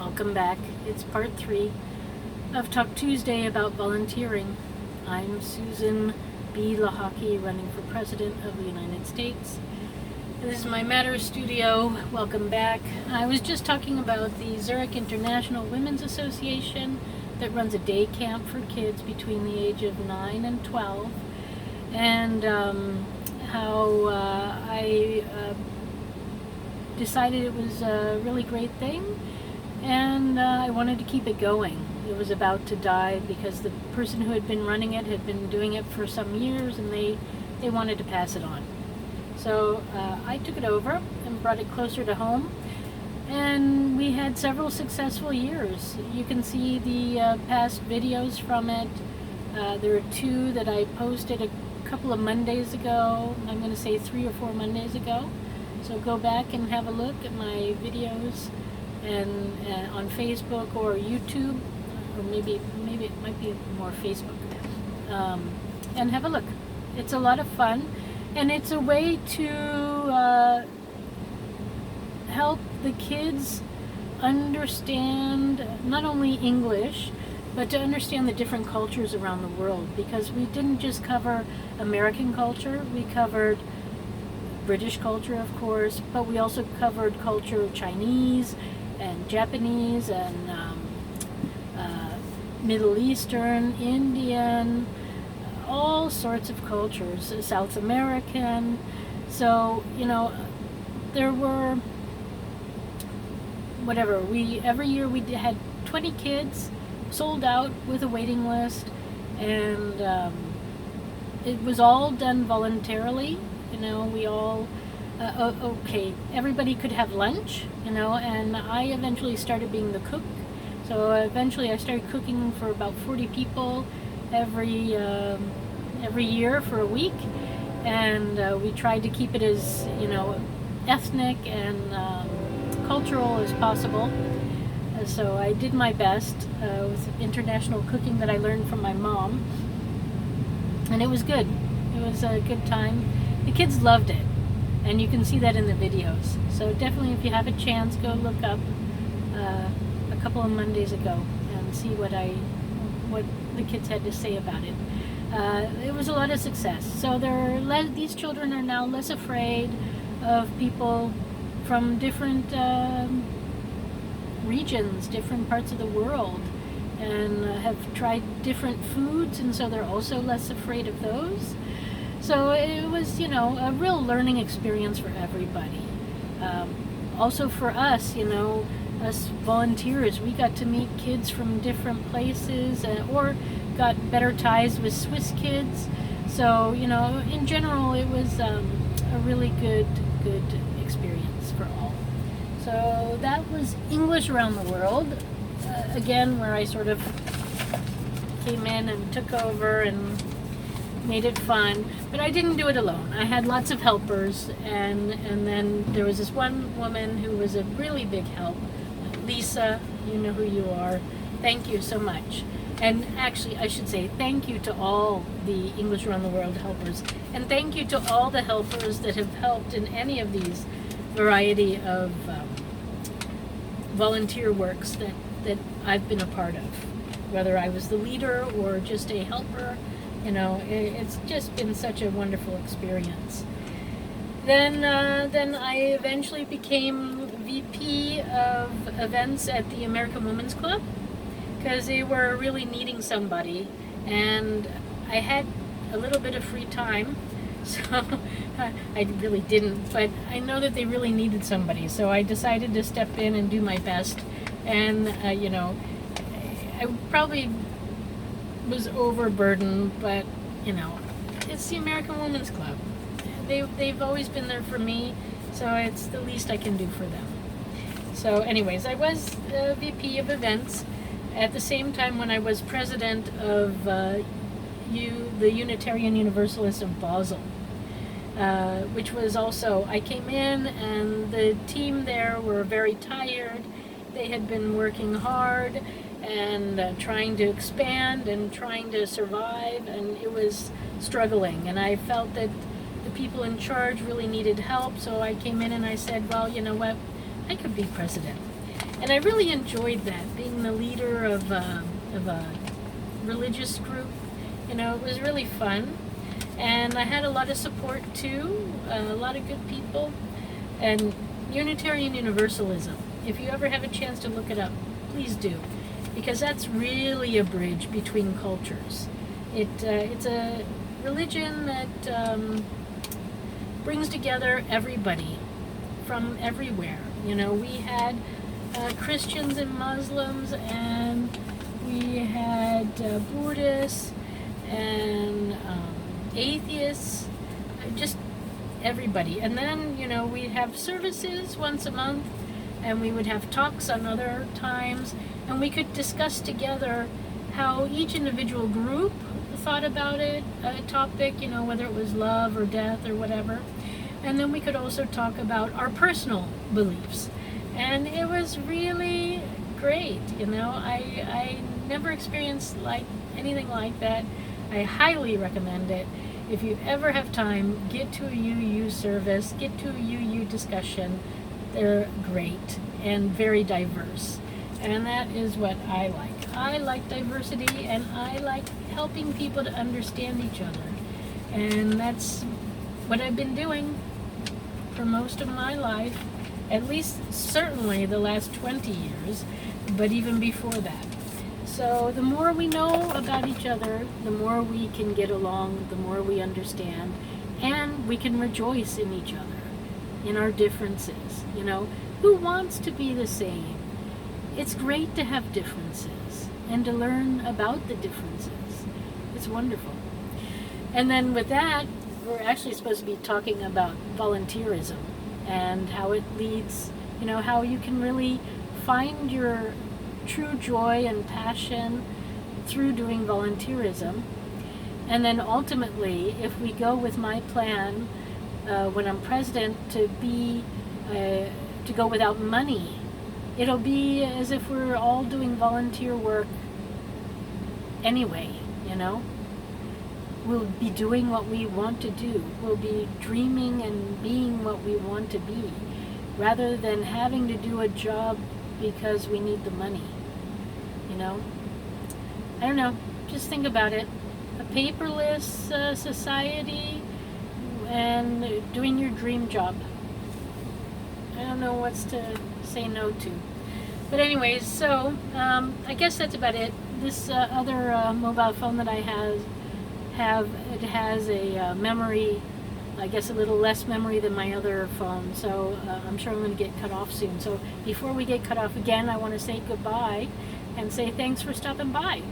Welcome back. It's part 3 of Talk Tuesday about volunteering. I'm Susan Buchser-Lochocki, running for President of the United States. And this is my Matter studio. Welcome back. I was just talking about the Zurich International Women's Association that runs a day camp for kids between the age of 9 and 12. And how I decided it was a really great thing, and I wanted to keep it going. It was about to die because the person who had been running it had been doing it for some years, and they wanted to pass it on. So I took it over and brought it closer to home, and we had several successful years. You can see the past videos from it. There are 2 that I posted a couple of Mondays ago. I'm going to say 3 or 4 Mondays ago. So go back and have a look at my videos and on Facebook or YouTube, or maybe it might be more Facebook, and have a look. It's a lot of fun, and it's a way to help the kids understand not only English, but to understand the different cultures around the world, because we didn't just cover American culture, we covered British culture, of course, but we also covered culture of Chinese and Japanese and Middle Eastern, Indian, all sorts of cultures, South American. So, there were, every year we had 20 kids sold out with a waiting list, and it was all done voluntarily. We all, everybody could have lunch, and I eventually started being the cook. So eventually I started cooking for about 40 people every year for a week, and we tried to keep it as, ethnic and cultural as possible. So I did my best with international cooking that I learned from my mom, and it was good. It was a good time. The kids loved it, and you can see that in the videos. So definitely, if you have a chance, go look up a couple of Mondays ago and see what the kids had to say about it. It was a lot of success. So these children are now less afraid of people from different regions, different parts of the world, and have tried different foods, and so they're also less afraid of those. So it was, a real learning experience for everybody. Also for us, us volunteers, we got to meet kids from different places, or got better ties with Swiss kids. So, in general, it was a really good experience for all. So that was English Around the World, again, where I sort of came in and took over and made it fun, but I didn't do it alone. I had lots of helpers, and then there was this one woman who was a really big help. Lisa, you know who you are. Thank you so much. And actually, I should say thank you to all the English Around the World helpers, and thank you to all the helpers that have helped in any of these variety of volunteer works that I've been a part of, whether I was the leader or just a helper. It's just been such a wonderful experience. Then I eventually became VP of events at the American Women's Club, because they were really needing somebody, and I had a little bit of free time, so I really didn't, but I know that they really needed somebody, so I decided to step in and do my best. And I probably was overburdened, but it's the American Women's Club. They've always been there for me, so it's the least I can do for them. So anyways, I was VP of events at the same time when I was president of the Unitarian Universalists of Basel, which was also, I came in and the team there were very tired. They had been working hard and trying to expand and trying to survive, and it was struggling, and I felt that the people in charge really needed help, so I came in and I said, well, you know what, I could be president. And I really enjoyed that, being the leader of a religious group. It was really fun. And I had a lot of support too, a lot of good people. And Unitarian Universalism, if you ever have a chance to look it up, please do. Because that's really a bridge between cultures. It's a religion that brings together everybody from everywhere. We had Christians and Muslims, and we had Buddhists and atheists, just everybody. And then, we'd have services once a month, and we would have talks on other times, and we could discuss together how each individual group thought about a topic, whether it was love or death or whatever. And then we could also talk about our personal beliefs. And it was really great, I never experienced anything like that. I highly recommend it. If you ever have time, get to a UU service, get to a UU discussion. They're great and very diverse. And that is what I like. I like diversity, and I like helping people to understand each other. And that's what I've been doing for most of my life, at least certainly the last 20 years, but even before that. So the more we know about each other, the more we can get along, the more we understand, and we can rejoice in each other, in our differences. Who wants to be the same? It's great to have differences and to learn about the differences. It's wonderful. And then with that, we're actually supposed to be talking about volunteerism and how it leads, how you can really find your true joy and passion through doing volunteerism. And then ultimately, if we go with my plan, when I'm president, to go without money, it'll be as if we're all doing volunteer work anyway, We'll be doing what we want to do. We'll be dreaming and being what we want to be, rather than having to do a job because we need the money, I don't know. Just think about it. A paperless society and doing your dream job. I don't know what's to say no to. But anyways, so I guess that's about it. This other mobile phone that I have, it has a memory, I guess a little less memory than my other phone, so I'm sure I'm going to get cut off soon. So before we get cut off again, I want to say goodbye and say thanks for stopping by.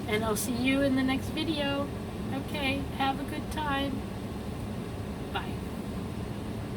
And I'll see you in the next video. Okay, have a good time.